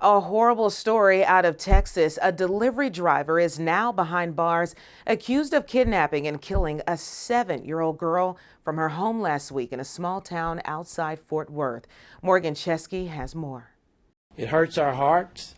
A horrible story out of Texas. A delivery driver is now behind bars, accused of kidnapping and killing a 7-year-old girl from her home last week in a small town outside Fort Worth. Morgan Chesky has more. It hurts our hearts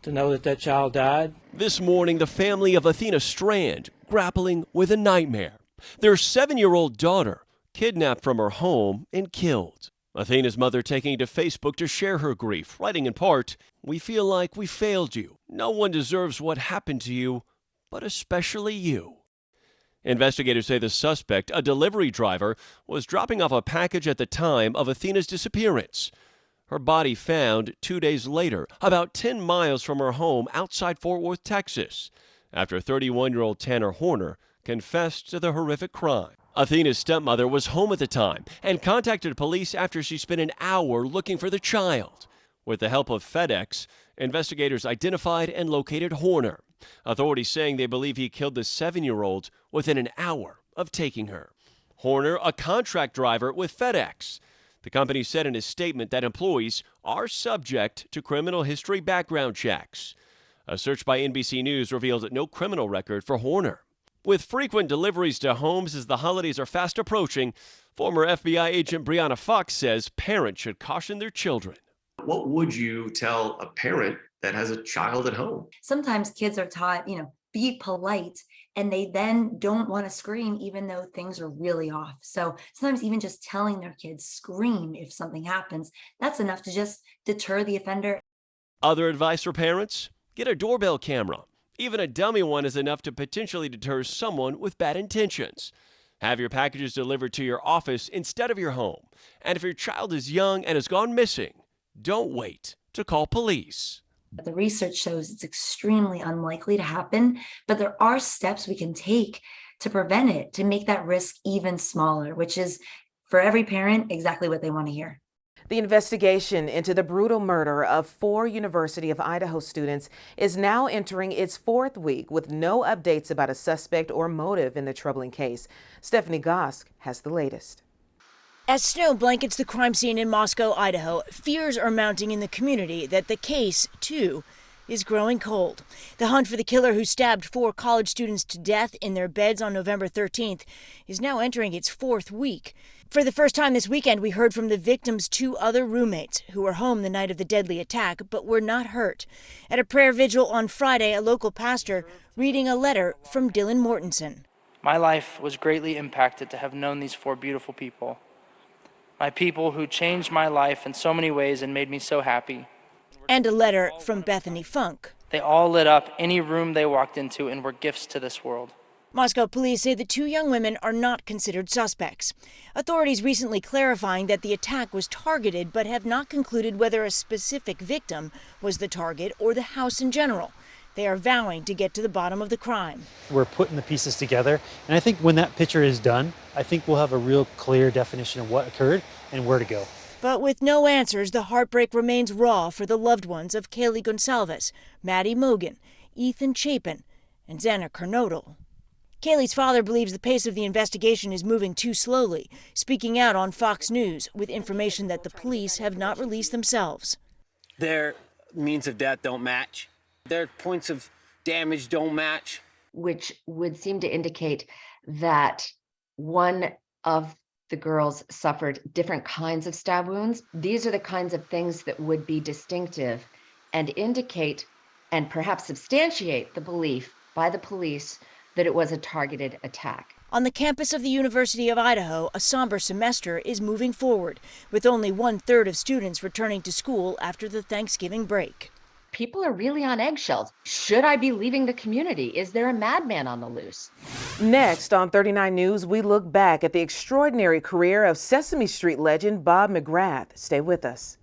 to know that child died. This morning, the family of Athena Strand grappling with a nightmare. Their 7-year-old daughter kidnapped from her home and killed. Athena's mother taking to Facebook to share her grief, writing in part, "We feel like we failed you. No one deserves what happened to you, but especially you." Investigators say the suspect, a delivery driver, was dropping off a package at the time of Athena's disappearance. Her body found 2 days later, about 10 miles from her home outside Fort Worth, Texas, after 31-year-old Tanner Horner confessed to the horrific crime. Athena's stepmother was home at the time and contacted police after she spent an hour looking for the child. With the help of FedEx, investigators identified and located Horner. Authorities saying they believe he killed the 7-year-old within an hour of taking her. Horner, a contract driver with FedEx. The company said in a statement that employees are subject to criminal history background checks. A search by NBC News revealed no criminal record for Horner. With frequent deliveries to homes as the holidays are fast approaching, former FBI agent Brianna Fox says parents should caution their children. What would you tell a parent that has a child at home? Sometimes kids are taught, be polite, and they then don't want to scream even though things are really off. So sometimes even just telling their kids scream if something happens, that's enough to just deter the offender. Other advice for parents? Get a doorbell camera. Even a dummy one is enough to potentially deter someone with bad intentions. Have your packages delivered to your office instead of your home. And if your child is young and has gone missing, don't wait to call police. The research shows it's extremely unlikely to happen, but there are steps we can take to prevent it, to make that risk even smaller, which is, for every parent, exactly what they want to hear. The investigation into the brutal murder of 4 University of Idaho students is now entering its 4th week with no updates about a suspect or motive in the troubling case. Stephanie Gosk has the latest. As snow blankets the crime scene in Moscow, Idaho, fears are mounting in the community that the case, too, is growing cold. The hunt for the killer who stabbed 4 college students to death in their beds on November 13th is now entering its 4th week. For the first time this weekend, we heard from the victims' 2 other roommates who were home the night of the deadly attack but were not hurt. At a prayer vigil on Friday, a local pastor reading a letter from Dylan Mortensen. My life was greatly impacted to have known these 4 beautiful people. My people who changed my life in so many ways and made me so happy. And a letter from Bethany Funk. They all lit up any room they walked into and were gifts to this world. Moscow police say the 2 young women are not considered suspects. Authorities recently clarifying that the attack was targeted but have not concluded whether a specific victim was the target or the house in general. They are vowing to get to the bottom of the crime. We're putting the pieces together, and I think when that picture is done, I think we'll have a real clear definition of what occurred and where to go. But with no answers, the heartbreak remains raw for the loved ones of Kaylee Gonsalves, Maddie Mogan, Ethan Chapin, and Xana Kernodle. Kaylee's father believes the pace of the investigation is moving too slowly, speaking out on Fox News with information that the police have not released themselves. Their means of death don't match. Their points of damage don't match. Which would seem to indicate that one of the girls suffered different kinds of stab wounds. These are the kinds of things that would be distinctive and indicate and perhaps substantiate the belief by the police that it was a targeted attack. On the campus of the University of Idaho, a somber semester is moving forward, with only 1/3 of students returning to school after the Thanksgiving break. People are really on eggshells. Should I be leaving the community? Is there a madman on the loose? Next on 39 News, we look back at the extraordinary career of Sesame Street legend Bob McGrath. Stay with us.